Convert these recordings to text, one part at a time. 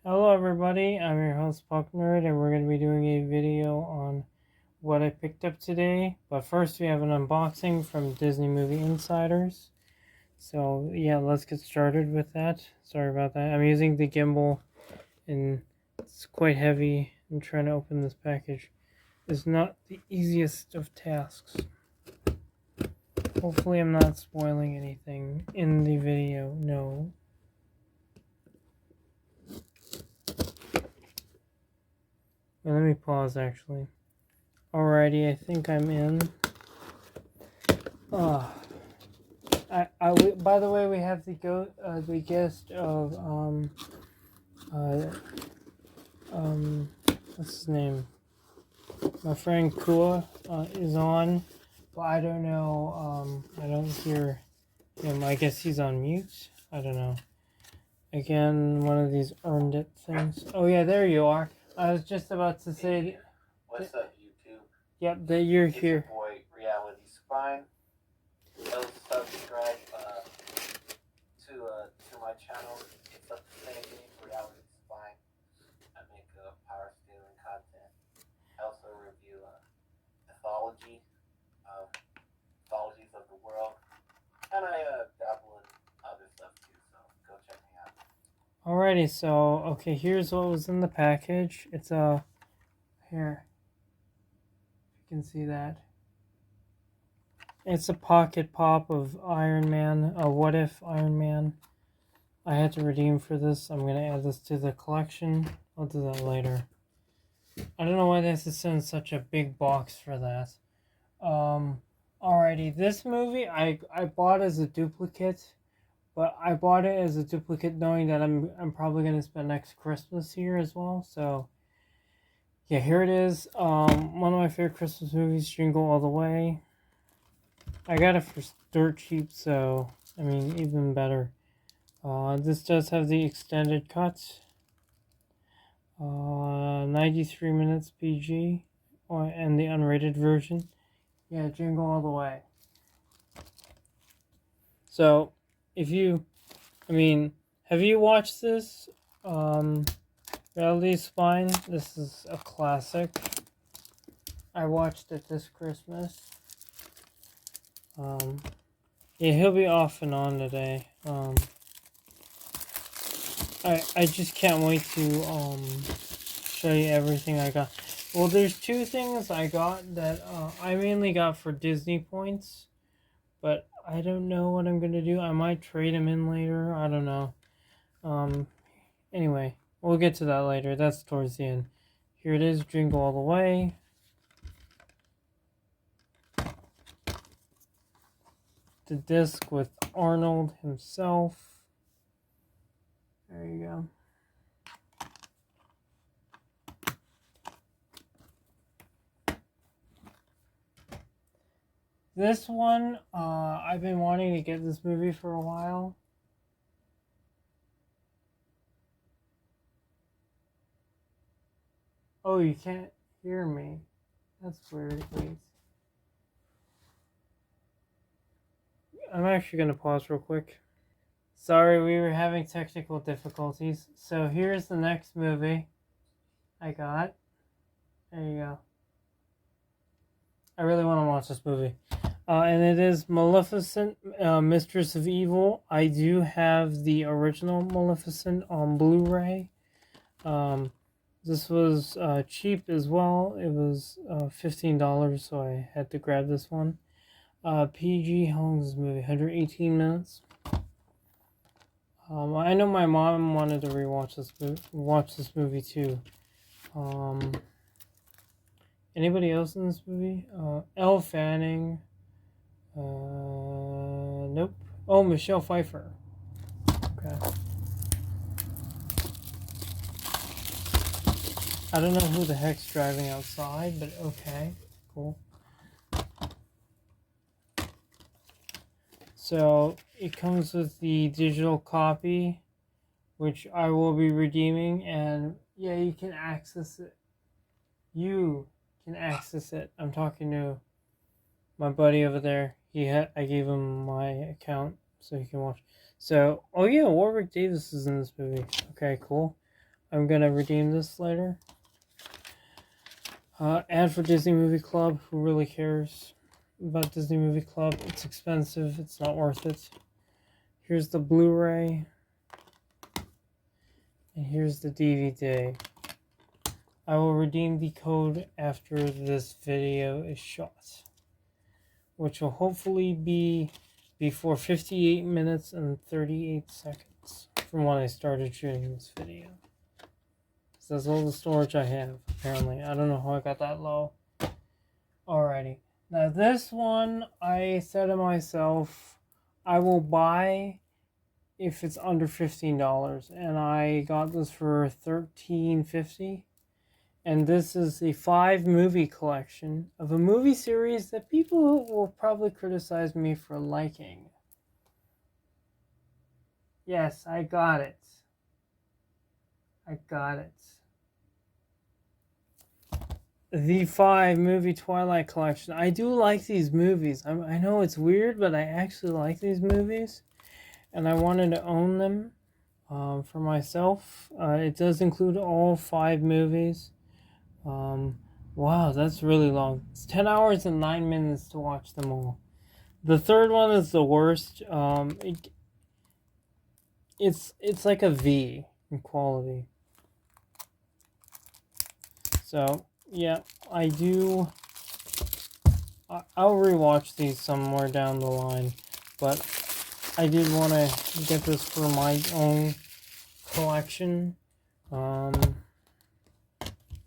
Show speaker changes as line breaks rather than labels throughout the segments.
Hello everybody, I'm your host Puck Nerd, and we're going to be doing a video on what I picked up today. But first we have an unboxing from Disney Movie Insiders. So yeah, let's get started with that. Sorry about that. I'm using the gimbal and it's quite heavy, and trying to open this package is not the easiest of tasks. Hopefully I'm not spoiling anything in the video. No. Let me pause actually. Alrighty, I think I'm in. By the way, we have the guest of what's his name? My friend Kua is on, but I don't know. I don't hear him. I guess he's on mute. I don't know. Again, one of these earned it things. Oh yeah, there you are. I was just about to say.
What's up, YouTube?
Yep, that you're
it's
here.
Your boy Reality Spine. Subscribe to my channel. It's up the same name, Reality Spine. I make power scaling content. I also review mythologies of the world, and I dabble in other stuff too. So go check me out.
Alrighty, so okay, here's what was in the package. It's here. You can see that. It's a pocket pop of Iron Man, a What If Iron Man. I had to redeem for this. I'm going to add this to the collection. I'll do that later. I don't know why they have to send such a big box for that. Alrighty, this movie I bought as a duplicate, but I bought it as a duplicate knowing that I'm probably going to spend next Christmas here as well. So yeah, here it is. One of my favorite Christmas movies, Jingle All the Way. I got it for dirt cheap, so I mean even better. This does have the extended cut. 93 minutes PG, and the unrated version. Yeah, Jingle All the Way. So, have you watched this? Reality Spine. This is a classic. I watched it this Christmas. Yeah, he'll be off and on today. I just can't wait to show you everything I got. Well, there's two things I got that I mainly got for Disney points, but I don't know what I'm gonna do. I might trade them in later. I don't know. Anyway, we'll get to that later. That's towards the end. Here it is, Jingle All the Way. The disc with Arnold himself. There you go. This one, I've been wanting to get this movie for a while. Oh, you can't hear me. That's weird. Wait. I'm actually going to pause real quick. Sorry, we were having technical difficulties. So here's the next movie I got. There you go. I really want to watch this movie. And it is Maleficent, Mistress of Evil. I do have the original Maleficent on Blu-ray. This was cheap as well. It was $15, so I had to grab this one. PG, how long is this movie? 118 minutes. I know my mom wanted to watch this movie too. Anybody else in this movie? Elle Fanning. Nope. Oh, Michelle Pfeiffer. Okay. I don't know who the heck's driving outside, but okay. Cool. So, it comes with the digital copy, which I will be redeeming, and yeah, you can access it. You can access it. I'm talking to my buddy over there. I gave him my account so he can watch. So, oh yeah, Warwick Davis is in this movie. Okay, cool. I'm gonna redeem this later. Ad for Disney Movie Club. Who really cares about Disney Movie Club? It's expensive. It's not worth it. Here's the Blu-ray. And here's the DVD. I will redeem the code after this video is shot, which will hopefully be before 58 minutes and 38 seconds from when I started shooting this video. So that's all the storage I have, apparently. I don't know how I got that low. Alrighty. Now this one, I said to myself, I will buy if it's under $15. And I got this for $13.50. And this is a 5-movie collection of a movie series that people will probably criticize me for liking. Yes, I got it. I got it. The 5-movie Twilight Collection. I do like these movies. I know it's weird, but I actually like these movies. And I wanted to own them for myself. It does include all 5 movies. Wow, that's really long. It's 10 hours and 9 minutes to watch them all. The third one is the worst. It's like a V in quality. So, yeah, I do. I'll rewatch these somewhere down the line, but I did want to get this for my own collection.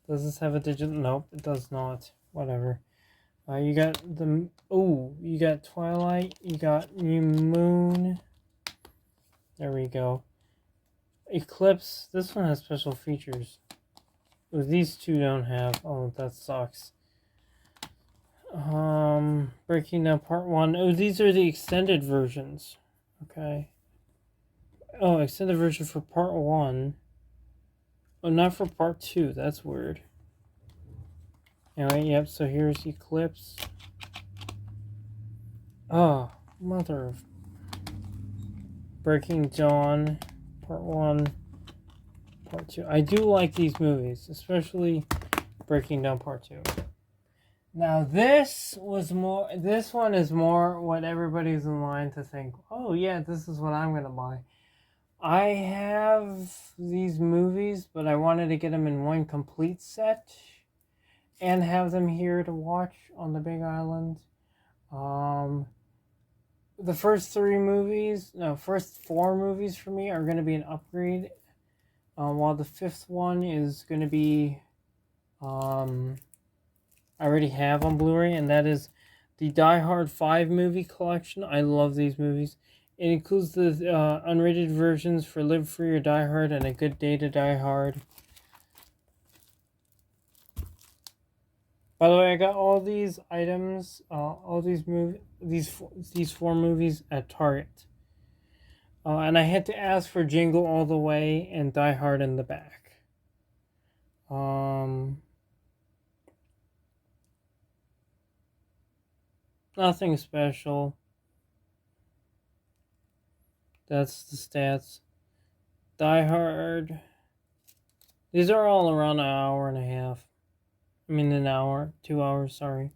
Does this have a digital? Nope, it does not. Whatever. You got the... Oh, you got Twilight. You got New Moon. There we go. Eclipse. This one has special features. Oh, these two don't have. Oh, that sucks. Breaking Down Part 1. Oh, these are the extended versions. Okay. Oh, extended version for Part 1. Oh, not for Part 2. That's weird. Anyway, yep, so here's Eclipse. Oh, mother of... Breaking Dawn, Part 1, Part 2. I do like these movies, especially Breaking Dawn Part 2. Now, this one is more what everybody's in line to think, oh yeah, this is what I'm going to buy. I have these movies, but I wanted to get them in one complete set and have them here to watch on the Big Island. The first 4 movies for me are going to be an upgrade, while the 5th one is going to be, I already have on Blu-ray, and that is the Die Hard 5-movie collection. I love these movies. It includes the unrated versions for Live Free or Die Hard and A Good Day to Die Hard. By the way, I got all these items, all these 4 movies at Target. And I had to ask for Jingle All the Way and Die Hard in the back. Nothing special. That's the stats. Die Hard. These are all around an hour and a half. I mean, an hour, 2 hours, sorry.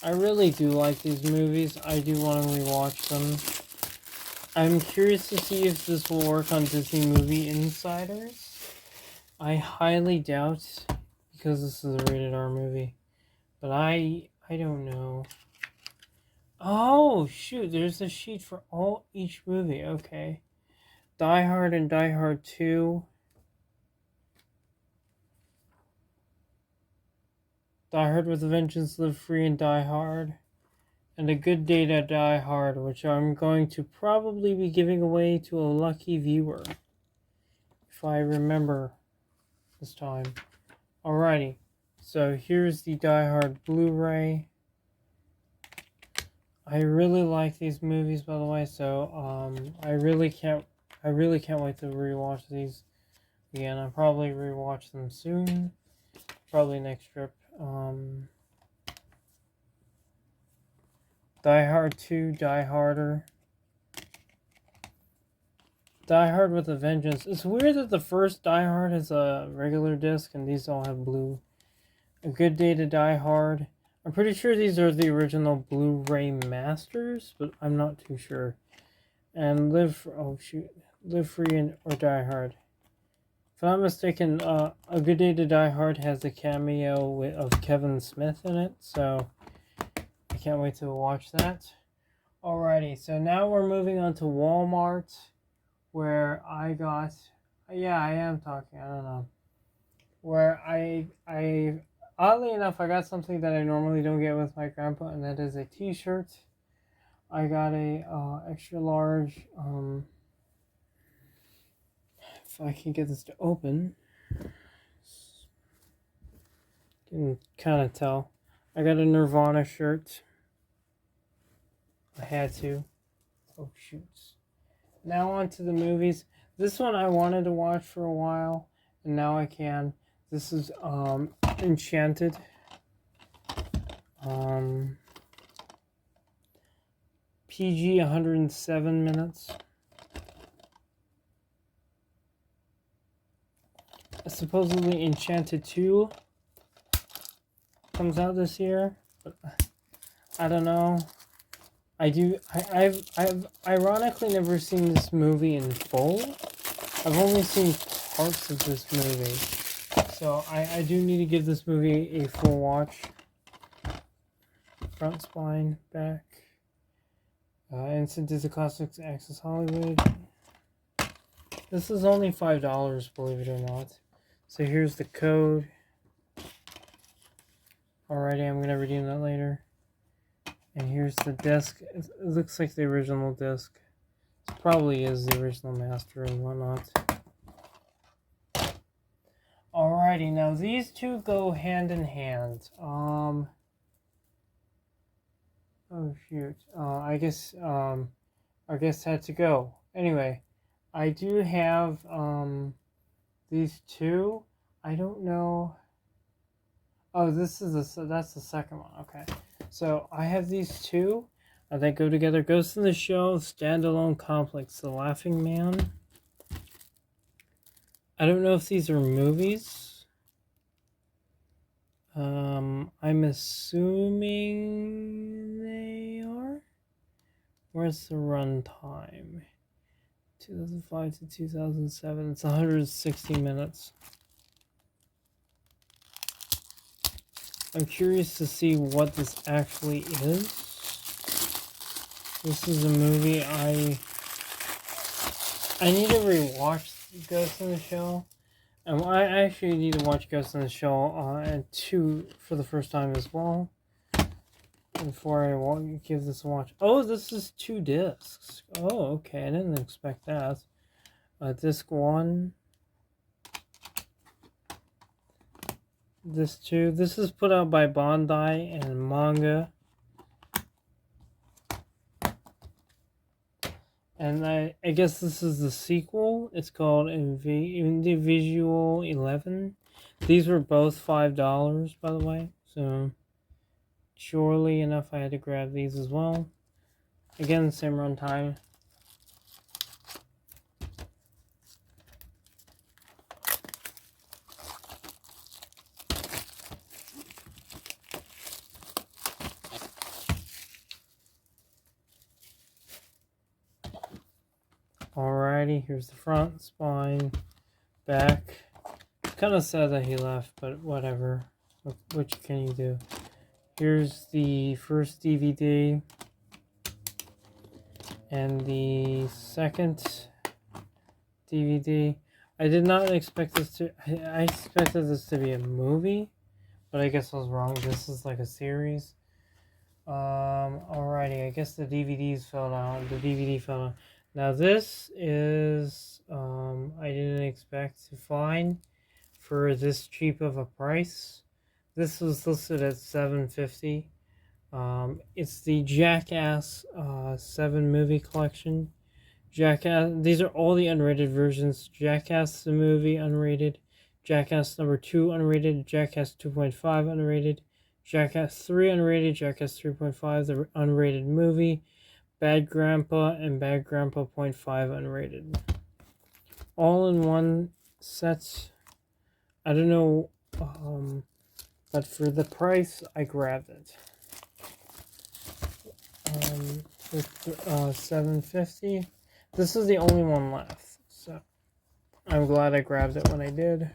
I really do like these movies. I do want to rewatch them. I'm curious to see if this will work on Disney Movie Insiders. I highly doubt, because this is a rated R movie. But I don't know. Oh, shoot, there's a sheet for each movie. Okay. Die Hard and Die Hard 2. Die Hard with a Vengeance, Live Free, and Die Hard. And A Good Day to Die Hard, which I'm going to probably be giving away to a lucky viewer, if I remember this time. Alrighty, so here's the Die Hard Blu-ray. I really like these movies, by the way, so I really can't wait to rewatch these again. I'll probably rewatch them soon, probably next trip. Die Hard 2, Die Harder. Die Hard with a Vengeance. It's weird that the first Die Hard has a regular disc and these all have blue. A Good Day to Die Hard. I'm pretty sure these are the original Blu-ray masters, but I'm not too sure. And Live Free or Die Hard. If I'm not mistaken, A Good Day to Die Hard has a cameo of Kevin Smith in it, so I can't wait to watch that. Alrighty, so now we're moving on to Walmart, where I got, yeah, I am talking, I don't know, where I oddly enough, I got something that I normally don't get with my grandpa, and that is a t-shirt. I got a extra large, if I can get this to open, you can kind of tell. I got a Nirvana shirt. I had to. Oh, shoots. Now on to the movies. This one I wanted to watch for a while, and now I can. This is Enchanted. PG 107 minutes. Supposedly Enchanted 2 comes out this year, but I don't know. I've ironically never seen this movie in full. I've only seen parts of this movie. So I do need to give this movie a full watch. Front spine, back. Instant Disney Classics, Access Hollywood. This is only $5, believe it or not. So here's the code. Alrighty, I'm gonna redeem that later. And here's the disc. It looks like the original disc. It probably is the original master and whatnot. Alrighty, now these two go hand in hand. Oh shoot. I guess had to go. Anyway, I do have these two. I don't know. Oh, that's the second one. Okay. So I have these two. They go together. Ghost in the Shell, Standalone Complex, The Laughing Man. I don't know if these are movies. I'm assuming they are. Where's the runtime? 2005 to 2007. It's 160 minutes. I'm curious to see what this actually is. This is a movie I need to rewatch Ghost in the Shell. I actually need to watch Ghost in the Shell 2 for the first time as well. Before I give this a watch. Oh, this is 2 discs. Oh, okay. I didn't expect that. Disc 1. This 2. This is put out by Bandai and Manga. And I guess this is the sequel. It's called Individual 11. These were both $5, by the way. So, surely enough, I had to grab these as well. Again, same runtime. Alrighty, here's the front, spine, back. It's kind of sad that he left, but whatever. What can you do? Here's the first DVD and the second DVD. I did not expect this to... I expected this to be a movie, but I guess I was wrong. This is like a series. Alrighty, I guess the DVDs fell out. The DVD fell out. Now this is, I didn't expect to find for this cheap of a price. This was listed at $7.50. It's the Jackass 7 movie collection. Jackass, these are all the unrated versions. Jackass the movie unrated. Jackass number 2 unrated. Jackass 2.5 unrated. Jackass 3 unrated. Jackass 3.5 the unrated movie. Bad Grandpa and Bad Grandpa .5 unrated. all-in-one sets. I don't know, but for the price, I grabbed it. For $7.50. This is the only one left, so I'm glad I grabbed it when I did.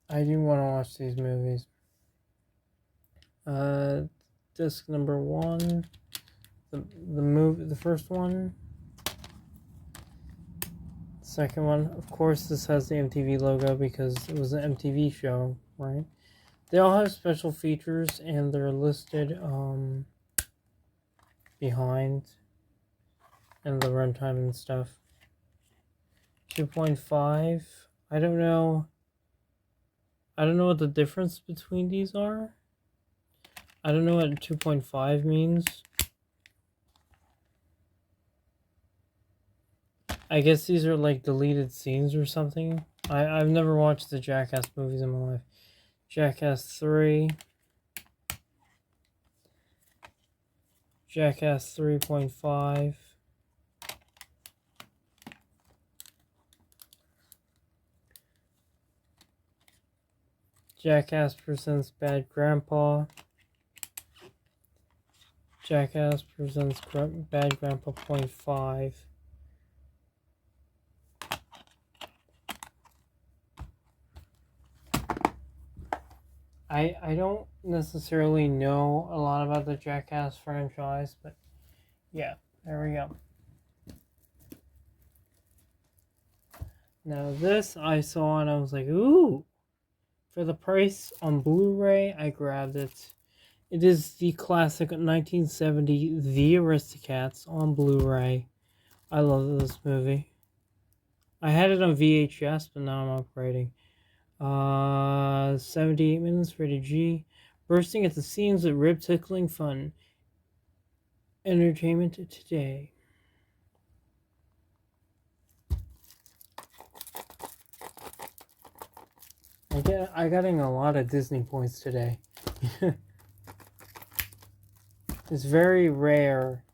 I do want to watch these movies. Disc number 1, the first one. Second one, of course, this has the MTV logo because it was an MTV show, right? They all have special features and they're listed behind and the runtime and stuff. 2.5. I don't know what the difference between these are. I don't know what 2.5 means. I guess these are like deleted scenes or something. I've never watched the Jackass movies in my life. Jackass 3. Jackass 3.5. Jackass presents Bad Grandpa. Jackass presents Bad Grandpa .5. I don't necessarily know a lot about the Jackass franchise, but yeah, there we go. Now this I saw and I was like, ooh! For the price on Blu-ray, I grabbed it. It is the classic 1970 The Aristocats on Blu-ray. I love this movie. I had it on VHS, but now I'm upgrading. 78 minutes, rated G. Bursting at the seams with rib-tickling fun. Entertainment today. I getting a lot of Disney points today. It's very rare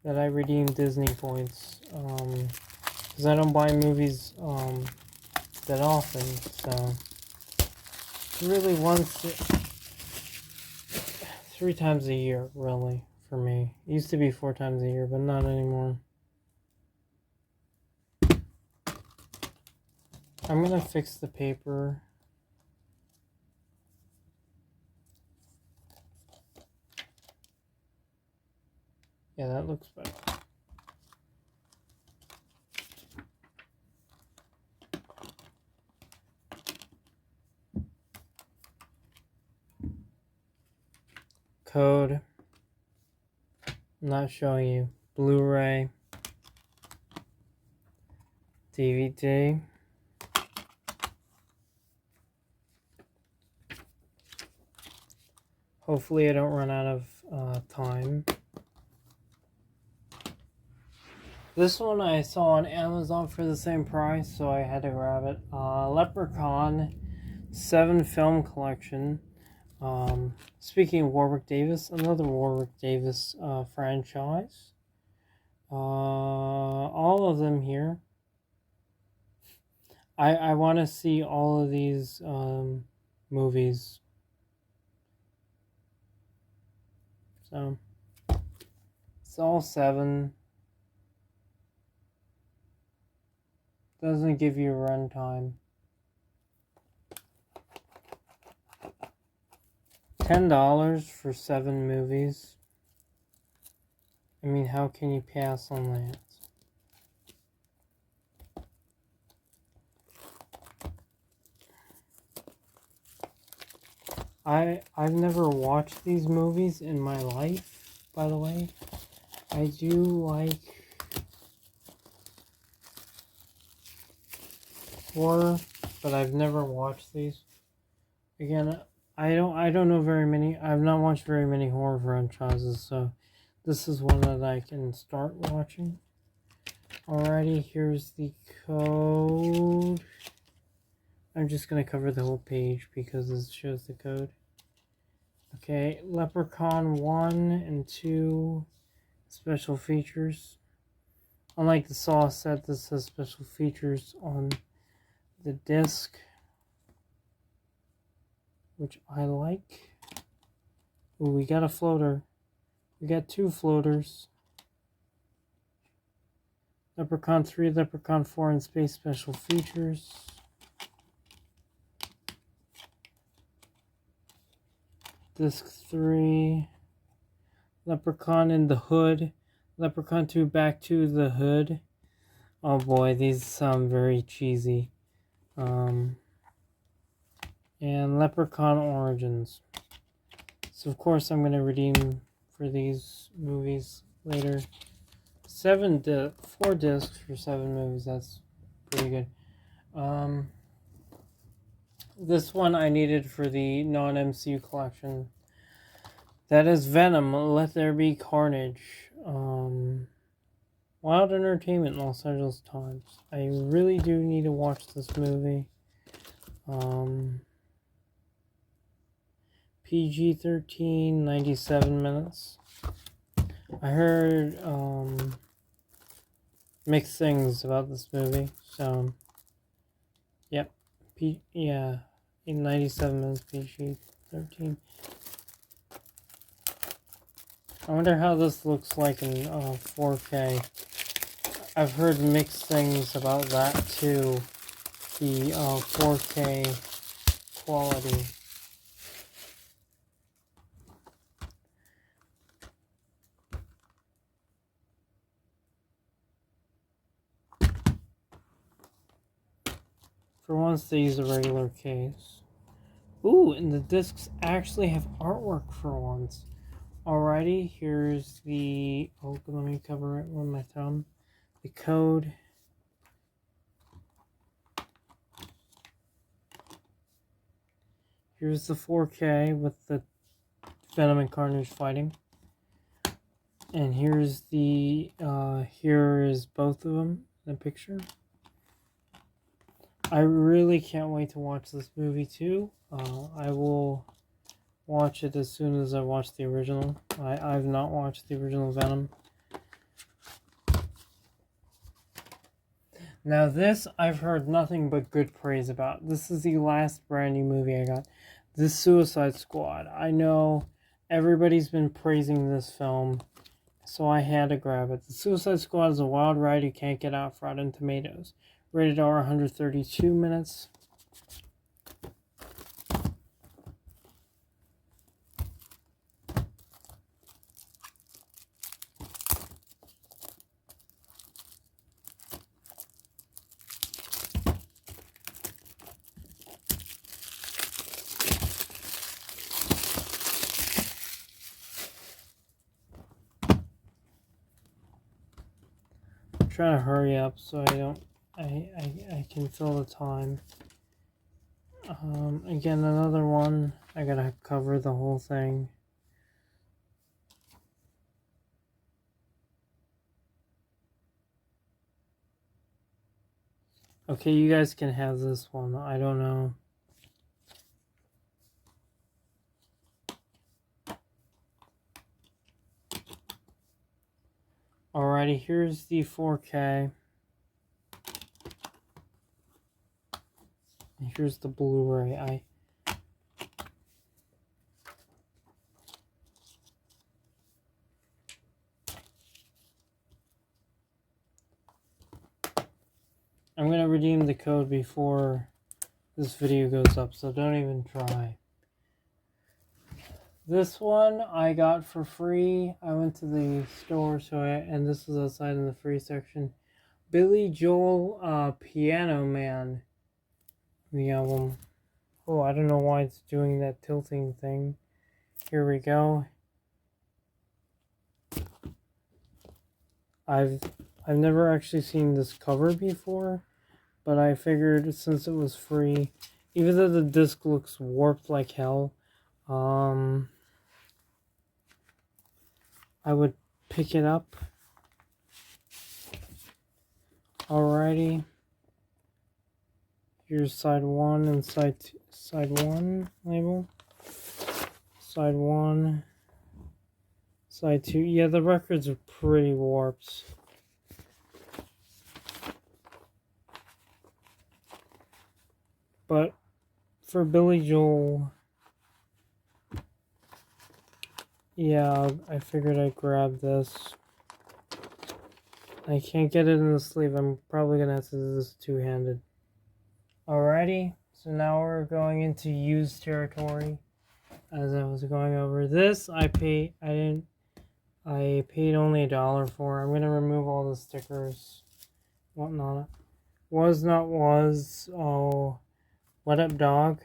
that I redeem Disney points, because I don't buy movies that often, so really once, 3 times a year, really, for me. It used to be 4 times a year, but not anymore. I'm gonna fix the paper. Yeah, that looks better. Code. I'm not showing you. Blu-ray. DVD. Hopefully I don't run out of time. This one I saw on Amazon for the same price, so I had to grab it. Leprechaun 7 film collection. Speaking of Warwick Davis, another Warwick Davis franchise. All of them here. I want to see all of these movies. So it's all 7. Doesn't give you a runtime. $10 for 7 movies. I mean, how can you pass on that? I've never watched these movies in my life, by the way. I do like horror, but I've never watched these. Again, I don't know very many. I've not watched very many horror franchises, so this is one that I can start watching. Alrighty, here's the code. I'm just gonna cover the whole page because this shows the code. Okay, Leprechaun 1 and 2 special features. Unlike the Saw set, this has special features on the disc, which I like. Ooh, we got a floater. We got 2 floaters. Leprechaun 3, Leprechaun 4 in space special features. Disc 3. Leprechaun in the hood. Leprechaun 2 back to the hood. Oh boy, these sound very cheesy. And Leprechaun Origins. So of course I'm going to redeem for these movies later. 4 discs for 7 movies. That's pretty good. This one I needed for the non-MCU collection. That is Venom, Let There Be Carnage. Wild Entertainment, Los Angeles Times. I really do need to watch this movie. PG-13, 97 minutes. I heard mixed things about this movie, so yep. In 97 minutes, PG-13. I wonder how this looks like in 4K. I've heard mixed things about that too. The 4K quality. For once, they use a regular case. Ooh, and the discs actually have artwork for once. Alrighty, here's the... Oh, let me cover it with my thumb. The code. Here's the 4K with the Venom and Carnage fighting. And here's the... here is both of them in the picture. I really can't wait to watch this movie too. I will watch it as soon as I watch the original. I've not watched the original Venom. Now this I've heard nothing but good praise about. This is the last brand new movie I got. This Suicide Squad. I know everybody's been praising this film, so I had to grab it. The Suicide Squad is a wild ride you can't get out for Rotten Tomatoes. Rated R, 132 minutes. I'm trying to hurry up so I can fill the time. Again, another one. I gotta cover the whole thing. Okay, you guys can have this one. I don't know. Alrighty, here's the 4K. And here's the Blu-ray. I'm going to redeem the code before this video goes up, so don't even try. This one I got for free. I went to the store, and this was outside in the free section. Billy Joel, Piano Man. The album. Oh, I don't know why it's doing that tilting thing. Here we go. I've never actually seen this cover before, but I figured since it was free, even though the disc looks warped like hell, I would pick it up. Alrighty. Here's side 1 and side 1 label. Side 1. Side 2. Yeah, the records are pretty warped. But for Billy Joel, yeah, I figured I'd grab this. I can't get it in the sleeve. I'm probably gonna have to do this two-handed. Alrighty, so now we're going into used territory. As I was going over this, I paid only $1 for. I'm gonna remove all the stickers, whatnot. Was not was. Oh, what up, dog?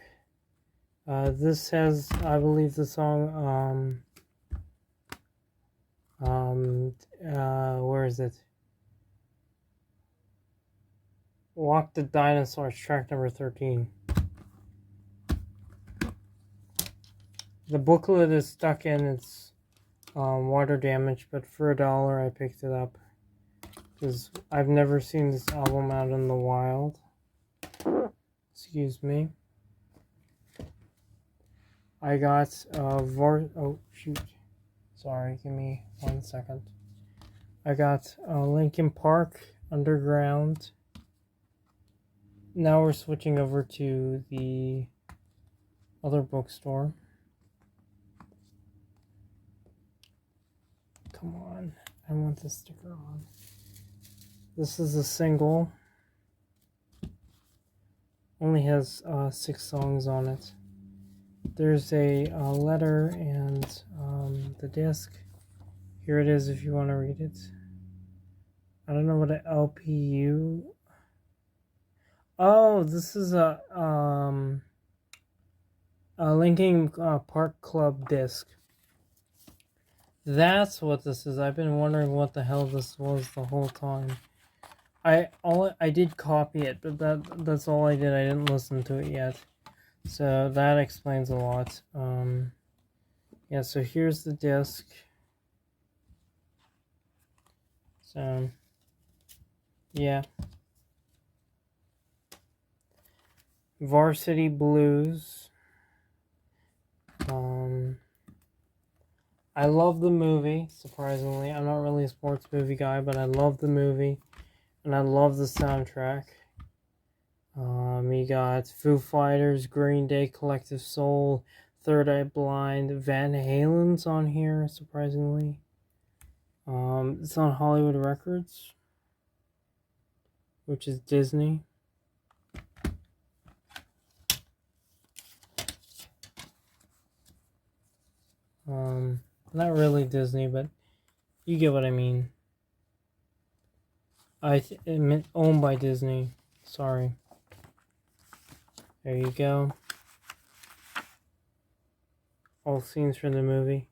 This has, I believe, the song. Where is it? Walk the Dinosaurs, track number 13. The booklet is stuck in, it's water damage, but for $1 I picked it up. Because I've never seen this album out in the wild. Excuse me. I got oh shoot. Sorry, give me 1 second. I got Linkin Park, Underground. Now we're switching over to the other bookstore. Come on, I want the sticker on. This is a single. Only has 6 songs on it. There's a letter and the disc. Here it is if you want to read it. I don't know what an LPU. Oh, this is a Linkin Park Club disc. That's what this is. I've been wondering what the hell this was the whole time. I did copy it, but that's all I did. I didn't listen to it yet. So that explains a lot. Yeah, so here's the disc. So yeah. Varsity Blues. I love the movie, surprisingly. I'm not really a sports movie guy, but I love the movie. And I love the soundtrack. You got Foo Fighters, Green Day, Collective Soul, Third Eye Blind, Van Halen's on here, surprisingly. It's on Hollywood Records, which is Disney. Not really Disney, but you get what I mean. I meant owned by Disney. Sorry. There you go. All scenes from the movie.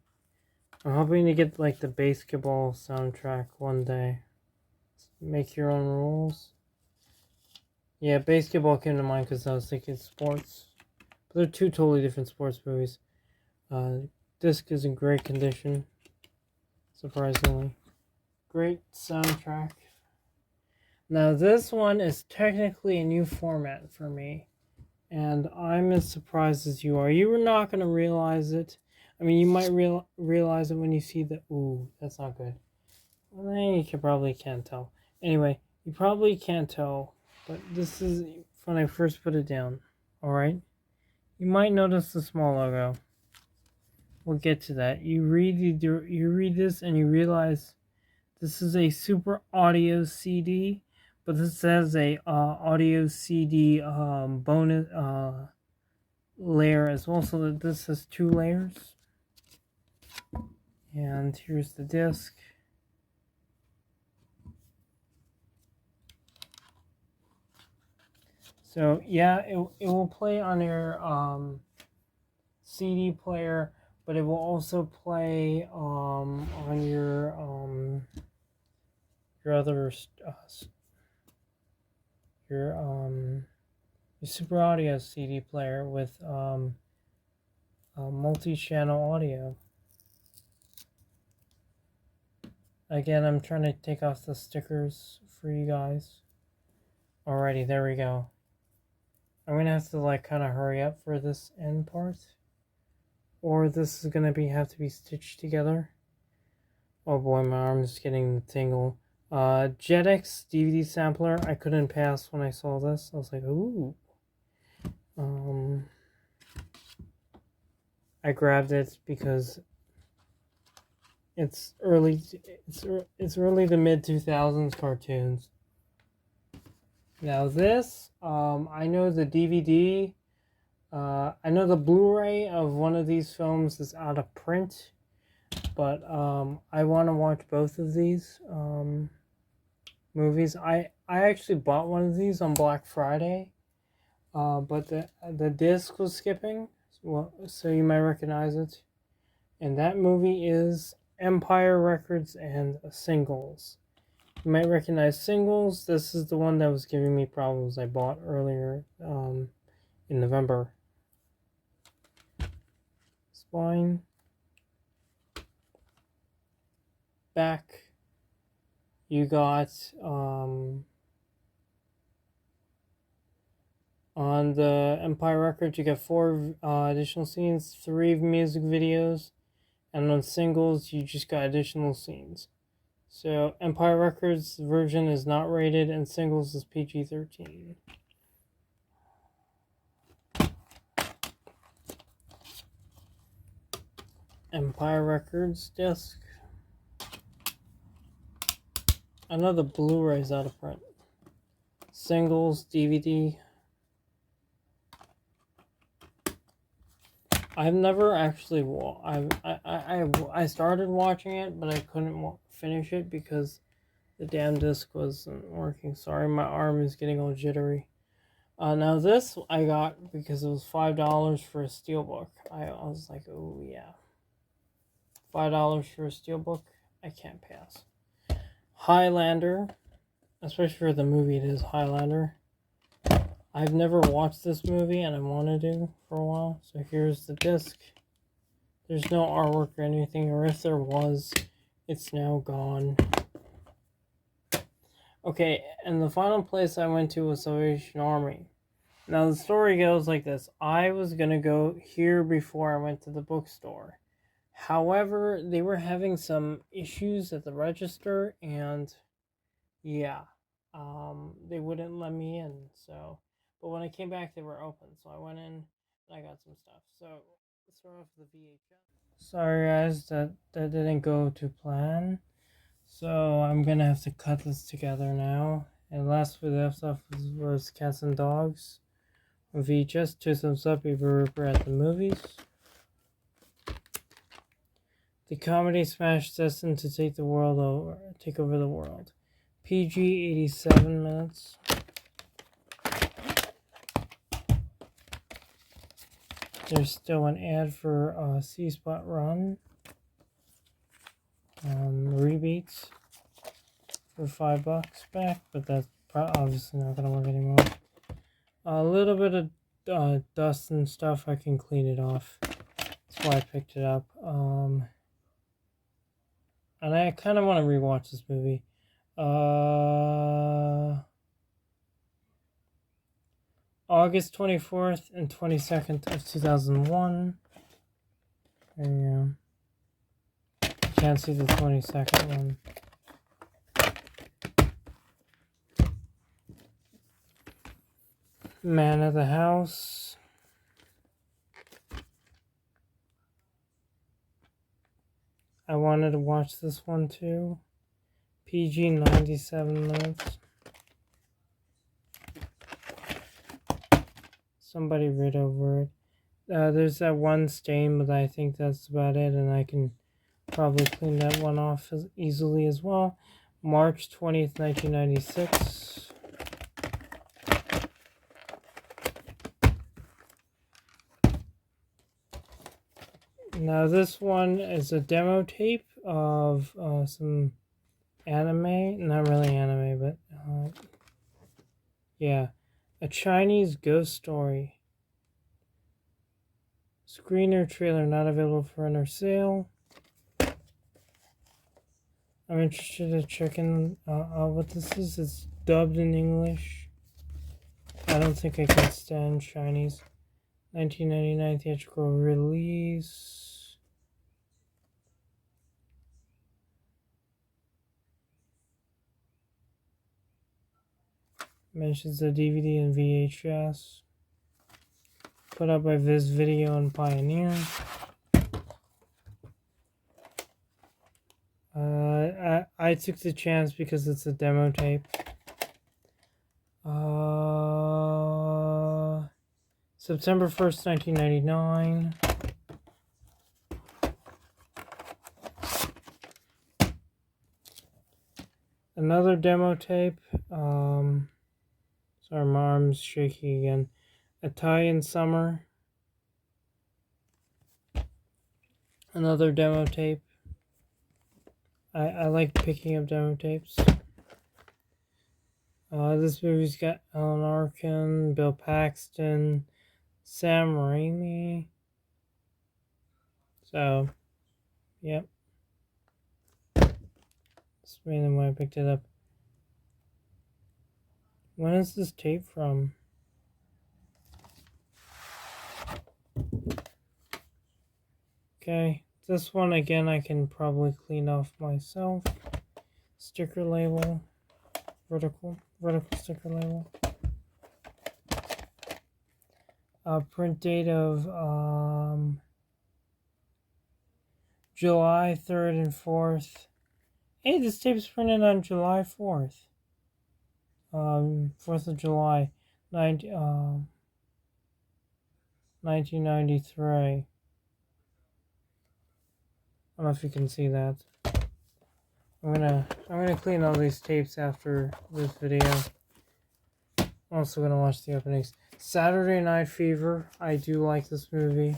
I'm hoping to get like the basketball soundtrack one day. Make your own rules. Yeah, basketball came to mind because I was thinking sports. But they're two totally different sports movies. Disc is in great condition. Surprisingly. Great soundtrack. Now this one is technically a new format for me. And I'm as surprised as you are. You were not going to realize it. I mean, you might realize it when you see the... Ooh, that's not good. Well, you probably can't tell. Anyway, you probably can't tell. But this is when I first put it down. Alright? You might notice the small logo. We'll get to that. You read this and you realize this is a super audio CD. But this has a audio CD bonus layer as well, so that this has 2 layers. And here's the disc. So yeah, it will play on your CD player, but it will also play on your other your Super Audio CD player with multi-channel audio. Again, I'm trying to take off the stickers for you guys. Alrighty, there we go. I'm gonna have to like kind of hurry up for this end part, or this is gonna have to be stitched together. Oh boy, my arm's getting the tingle. Jetix DVD sampler. I couldn't pass when I saw this. I was like, ooh. I grabbed it because it's early. It's early to mid 2000s cartoons. Now this, I know the DVD. I know the Blu-ray of one of these films is out of print, but I want to watch both of these movies. I actually bought one of these on Black Friday, but the disc was skipping, so you might recognize it. And that movie is Empire Records and Singles. You might recognize Singles. This is the one that was giving me problems. I bought earlier in November. Spine. Back. You got on the Empire Records, you got 4 additional scenes, 3 music videos, and on Singles, you just got additional scenes. So Empire Records version is not rated, and Singles is PG-13. Empire Records disc. I know the Blu-ray's out of print. Singles, DVD. I've never actually I started watching it, but I couldn't finish it because the damn disc wasn't working. Sorry, my arm is getting all jittery. Now this I got because it was $5 for a steelbook. I was like, oh yeah, $5 for a steelbook, I can't pass. Highlander, especially for the movie it is Highlander. I've never watched this movie and I want to do for a while. So here's the disc. There's no artwork or anything, or if there was, it's now gone. Okay, and the final place I went to was Salvation Army. Now the story goes like this. I was going to go here before I went to the bookstore. However, they were having some issues at the register, and yeah, they wouldn't let me in, so... But when I came back, they were open, so I went in and I got some stuff. So let's start off with the VHS. Sorry guys, that didn't go to plan. So I'm gonna have to cut this together now. And last we left off was Cats and Dogs on VHS. 2 thumbs up if you were at the movies. The comedy smash destined to take over the world. PG 87 minutes. There's still an ad for C-Spot Run. Rebates for $5 back, but that's obviously not going to work anymore. A little bit of dust and stuff, I can clean it off. That's why I picked it up. And I kind of want to rewatch this movie. August 24th and 22nd of 2001. There you go. Can't see the 22nd one. Man of the House. I wanted to watch this one too. PG 97 minutes. Somebody read over it. There's that one stain, but I think that's about it, and I can probably clean that one off as easily as well. March 20th, 1996. Now this one is a demo tape of some anime. Not really anime, but yeah. A Chinese ghost story. Screener trailer not available for rent or sale. I'm interested in checking what this is. It's dubbed in English. I don't think I can stand Chinese. 1999 theatrical release. Mentions the DVD and VHS. put out by Viz Video and Pioneer. I took the chance because it's a demo tape. September 1st, 1999. Another demo tape. Sorry, my arm's shaky again. Italian Summer. Another demo tape. I like picking up demo tapes. This movie's got Alan Arkin, Bill Paxton, Sam Raimi. So, yep. That's the reason why I picked it up. When is this tape from? Okay, this one again I can probably clean off myself. Sticker label, vertical sticker label. Print date of July 3rd and 4th. Hey, this tape's printed on July 4th. 4th of July, 1993. I don't know if you can see that. I'm gonna clean all these tapes after this video. I'm also gonna watch the openings. Saturday Night Fever. I do like this movie.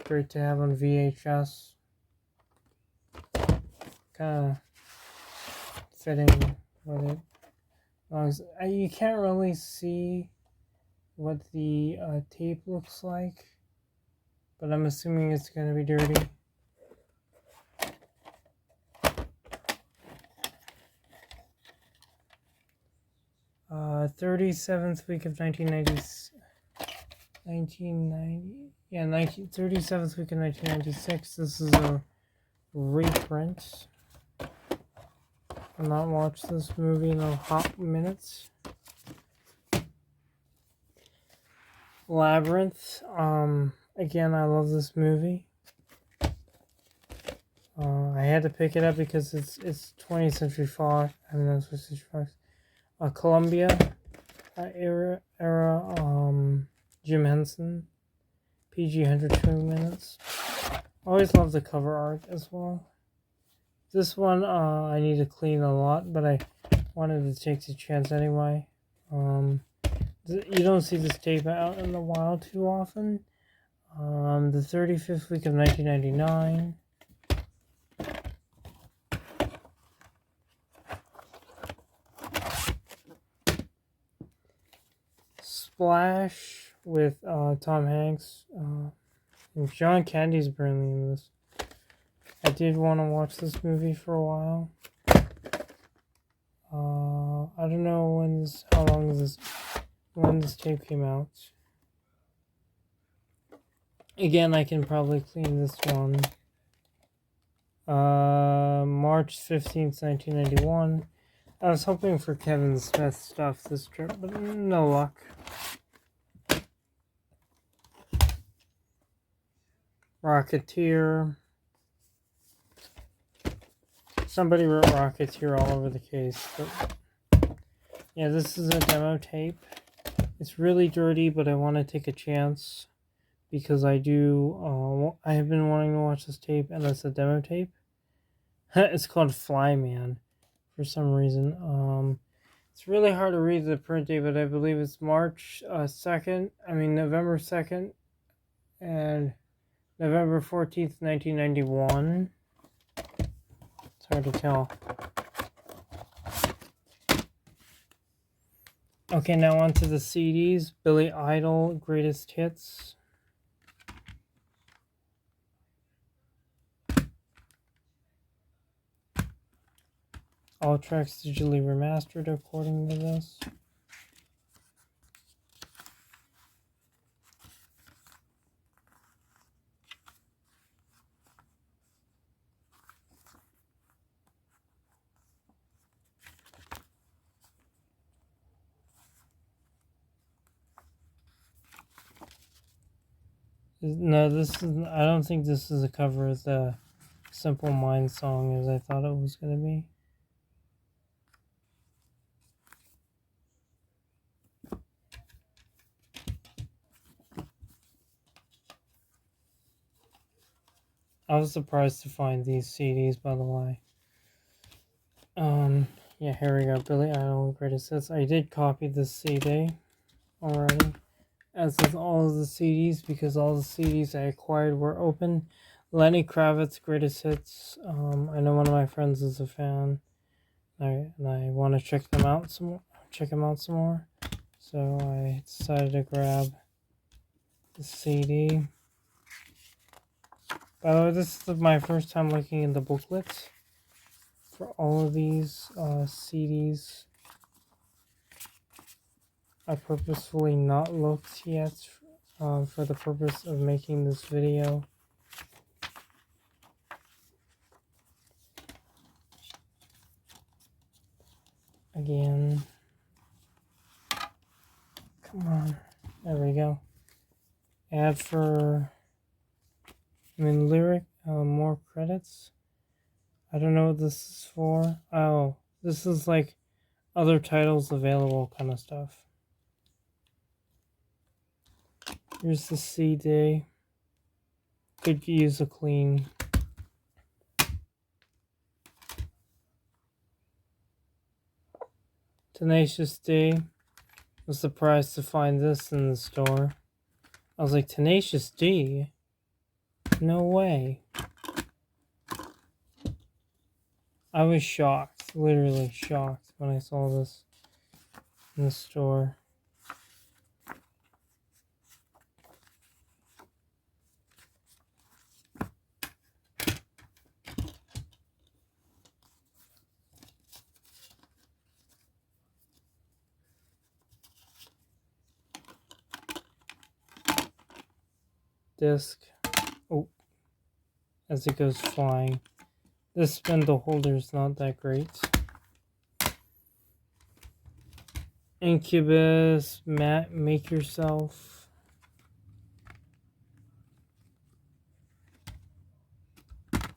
Great to have on VHS. Kind of fitting with it. You can't really see what the tape looks like, but I'm assuming it's going to be dirty. Uh, 37th week of 1990. Yeah, 37th week of 1996. This is a reprint. I've not watched this movie in a hot minutes. Labyrinth. Again, I love this movie. I had to pick it up because it's 20th Century Fox. I mean, that's 20th Century Fox. Columbia era. Jim Henson. PG 102 minutes. Always love the cover art as well. This one I need to clean a lot, but I wanted to take the chance anyway. You don't see this tape out in the wild too often. The 35th week of 1999. Splash with Tom Hanks. And John Candy's apparently in this. I did want to watch this movie for a while. I don't know when this tape came out. Again, I can probably clean this one. March 15th, 1991. I was hoping for Kevin Smith stuff this trip, but no luck. Rocketeer. Somebody wrote Rocketeer all over the case, but yeah, this is a demo tape. It's really dirty, but I want to take a chance because I have been wanting to watch this tape, and it's a demo tape. It's called Flyman for some reason. It's really hard to read the print date, but I believe it's November 2nd, and November 14th, 1991. It's hard to tell. Okay, now on to the CDs. Billy Idol, Greatest Hits. All tracks digitally remastered according to this. No, this is. I don't think this is a cover of the Simple Minds song as I thought it was gonna be. I was surprised to find these CDs, by the way. Yeah, here we go. Billy Idol Greatest Hits. I did copy this CD already, as with all of the CDs, because all the CDs I acquired were open. Lenny Kravitz Greatest Hits. I know one of my friends is a fan, and I want to check them out some more. Check him out some more. So I decided to grab the CD. By the way, this is my first time looking in the booklets for all of these CDs. I purposefully not looked yet for the purpose of making this video. Again. Come on. There we go. Ad for... lyric, more credits. I don't know what this is for. Oh, this is like other titles available kind of stuff. Here's the CD. Could use a clean. Tenacious D. Was surprised to find this in the store. I was like, Tenacious D? No way. I was shocked, literally shocked when I saw this in the store. Disc. Oh, as it goes flying. This spindle holder is not that great. Incubus, Make Yourself. I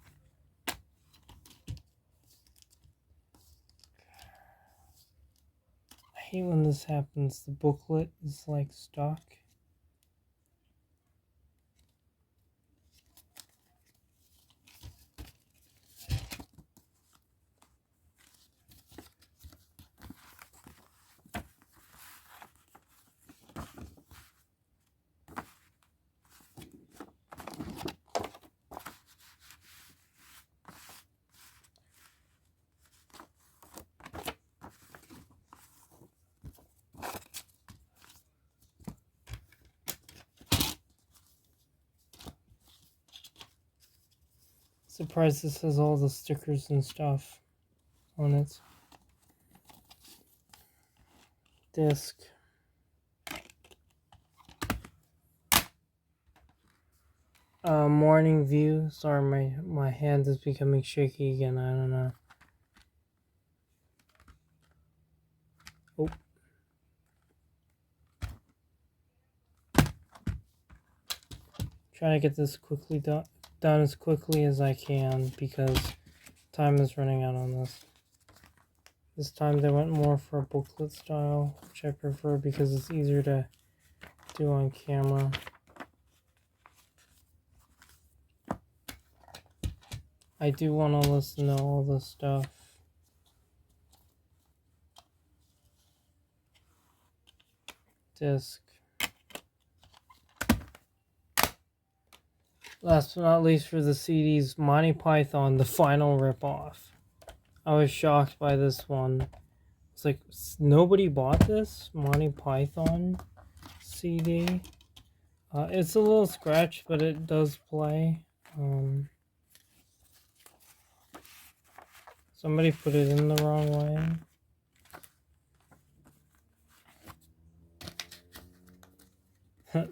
hate when this happens. The booklet is like stock. Surprised this has all the stickers and stuff on it. Disc. Morning View. Sorry, my hand is becoming shaky again. I don't know. Oh. Trying to get this quickly done as quickly as I can because time is running out on this. This time they went more for a booklet style, which I prefer because it's easier to do on camera. I do want to listen to all this stuff. Disc. Last but not least for the CDs, Monty Python, The Final Ripoff. I was shocked by this one. It's like, nobody bought this Monty Python CD. It's a little scratched, but it does play. Somebody put it in the wrong way.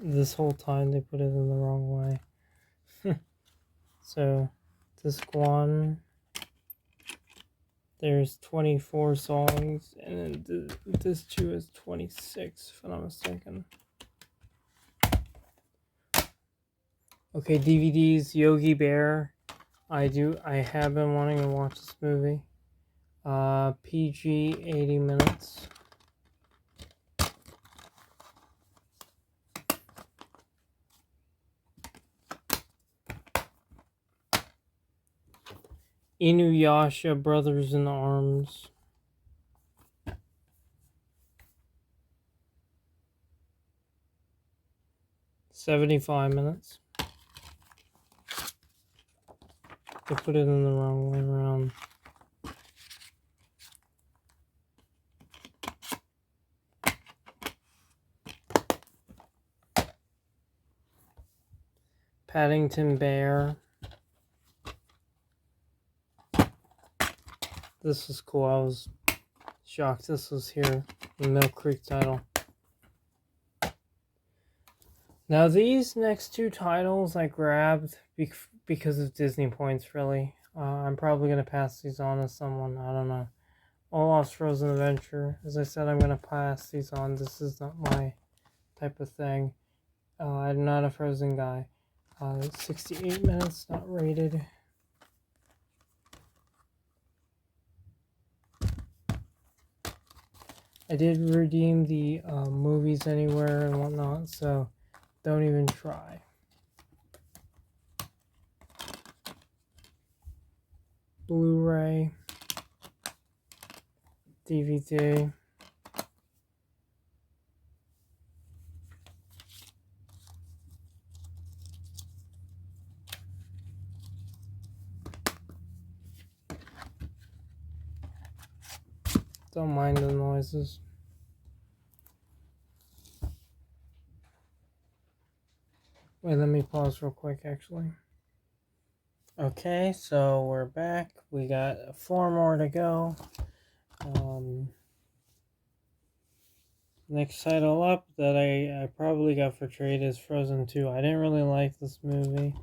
This whole time they put it in the wrong way. So, disc 1, there's 24 songs, and then disc 2 is 26, if I'm not mistaken. Okay, DVDs, Yogi Bear. I have been wanting to watch this movie. PG, 80 minutes. Inuyasha Brothers in Arms. 75 minutes. They put it in the wrong way around. Paddington Bear. This was cool. I was shocked this was here. The Mill Creek title. Now these next two titles I grabbed because of Disney points, really. I'm probably going to pass these on to someone. I don't know. Olaf's Frozen Adventure. As I said, I'm going to pass these on. This is not my type of thing. I'm not a Frozen guy. 68 minutes, not rated. I did redeem the Movies Anywhere and whatnot, so don't even try. Blu-ray, DVD. Don't mind the noises. Wait, let me pause real quick, actually. Okay, so we're back. We got 4 more to go. Next title up that I probably got for trade is Frozen 2. I didn't really like this movie.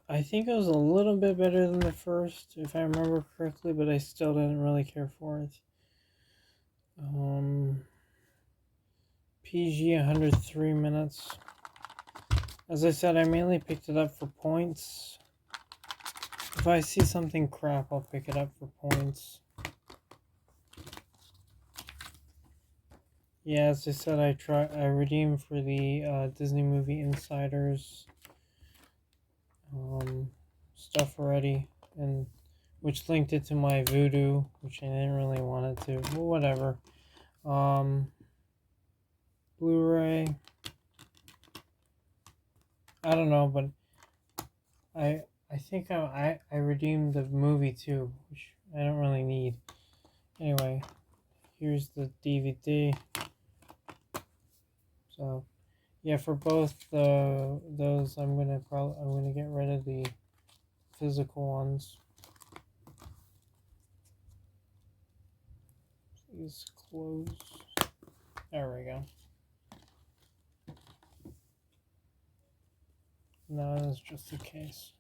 I think it was a little bit better than the first, if I remember correctly, but I still didn't really care for it. PG 103 minutes. As I said, I mainly picked it up for points. If I see something crap, I'll pick it up for points. Yeah, as I said, I redeemed for the Disney Movie Insiders stuff already, and which linked it to my Voodoo, which I didn't really want it to, but whatever. Blu-ray. I don't know, but I think I redeemed the movie too, which I don't really need. Anyway, here's the DVD. So, yeah, for both those, I'm gonna get rid of the physical ones. Please close. There we go. No, that's just the case.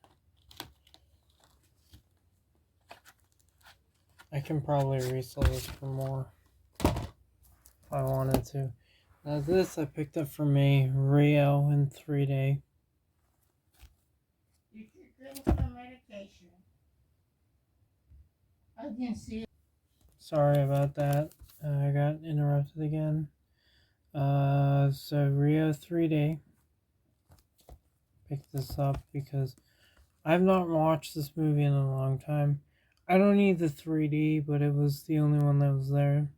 I can probably resell this for more if I wanted to. Now this I picked up for me, Rio in 3D.
You should drink some medication. I can see it.
Sorry about that. I got interrupted again. So Rio 3D. Picked this up because I've not watched this movie in a long time. I don't need the 3D, but it was the only one that was there.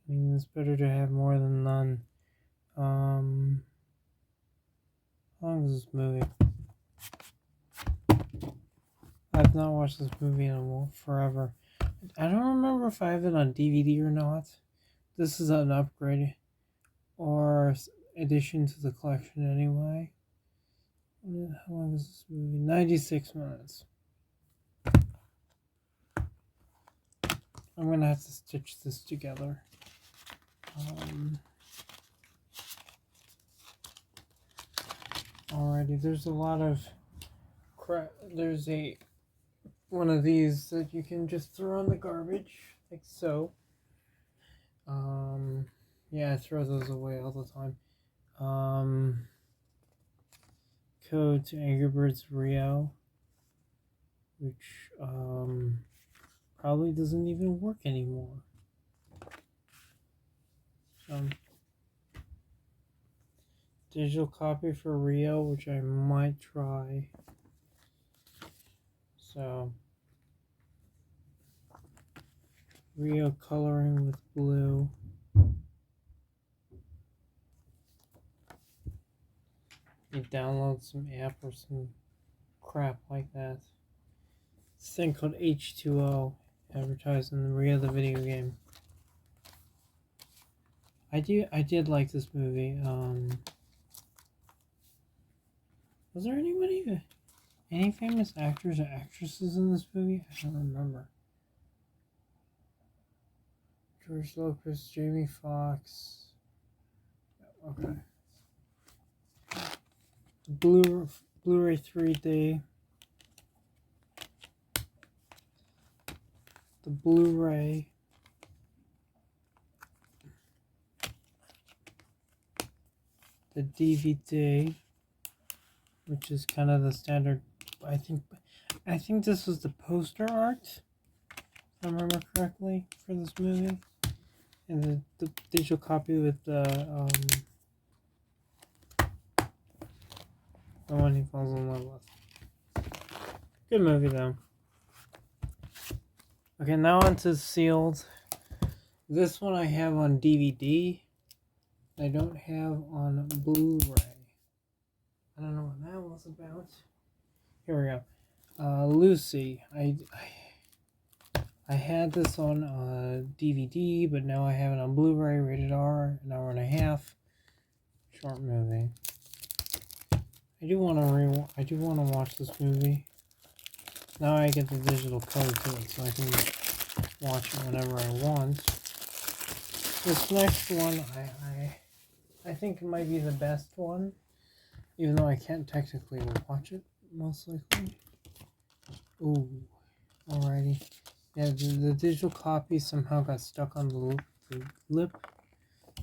I mean, it's better to have more than none. How long is this movie? I've not watched this movie in forever. I don't remember if I have it on DVD or not. This is an upgrade or addition to the collection anyway. How long is this movie? 96 minutes. I'm gonna have to stitch this together. Alrighty, there's a lot of crap. There's one of these that you can just throw in the garbage, like so. Yeah, I throw those away all the time. code to Angry Birds Rio, which probably doesn't even work anymore. Digital copy for Rio, which I might try. So Rio coloring with blue. You download some app or some crap like that. This thing called H2O, advertised in the Rio the video game. I did like this movie. Was there any famous actors or actresses in this movie? I don't remember. George Lopez, Jamie Foxx. Okay. Blu-ray 3D. The Blu-ray. The DVD, which is kind of the standard. I think this was the poster art, if I remember correctly, for this movie, and the digital copy with the one he falls in love with. Good movie though. Okay, now on to Sealed. This one I have on DVD. I don't have on Blu-ray. I don't know what that was about. Here we go. Lucy. I had this on DVD, but now I have it on Blu-ray, rated R, an hour and a half. Short movie. I do want to watch this movie. Now I get the digital code to it, so I can watch it whenever I want. This next one, I think it might be the best one, even though I can't technically watch it, most likely. Ooh, alrighty. Yeah, the digital copy somehow got stuck on the lip.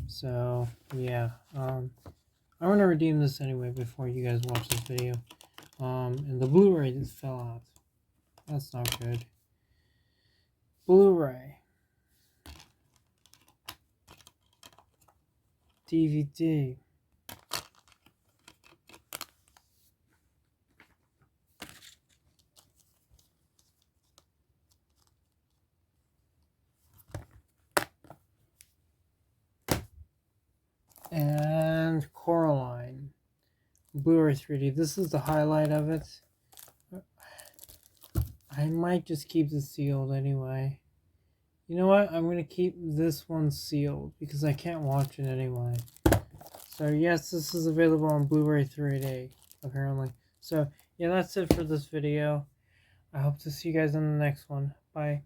So, yeah. I'm going to redeem this anyway before you guys watch this video. And the Blu-ray just fell out. That's not good. Blu-ray. DVD. And Coraline. Blu-ray 3D. This is the highlight of it. I might just keep this sealed anyway. You know what? I'm going to keep this one sealed because I can't watch it anyway. So yes, this is available on Blu-ray 3D, apparently. So yeah, that's it for this video. I hope to see you guys in the next one. Bye.